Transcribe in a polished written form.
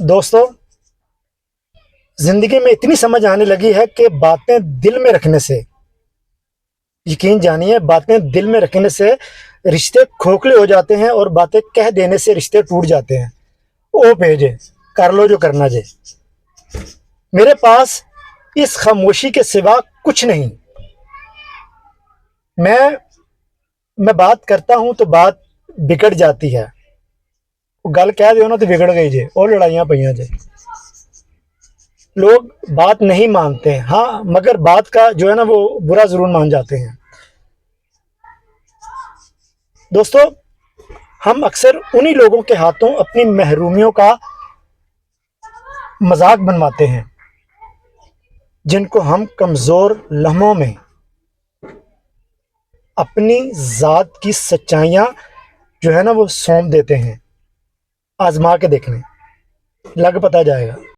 دوستوں، زندگی میں اتنی سمجھ آنے لگی ہے کہ باتیں دل میں رکھنے سے، یقین جانیے، باتیں دل میں رکھنے سے رشتے کھوکھلے ہو جاتے ہیں اور باتیں کہہ دینے سے رشتے ٹوٹ جاتے ہیں۔ او بھیجے کر لو جو کرنا جے۔ میرے پاس اس خاموشی کے سوا کچھ نہیں۔ میں بات کرتا ہوں تو بات بگڑ جاتی ہے، گل کہہ دیو نا تو بگڑ گئی جے اور لڑائیاں پئیاں جے۔ لوگ بات نہیں مانتے، ہاں، مگر بات کا جو ہے نا وہ برا ضرور مان جاتے ہیں۔ دوستو، ہم اکثر انہی لوگوں کے ہاتھوں اپنی محرومیوں کا مذاق بنواتے ہیں جن کو ہم کمزور لمحوں میں اپنی ذات کی سچائیاں جو ہے نا وہ سونپ دیتے ہیں۔ آزما کے دیکھنے لگ پتہ جائے گا۔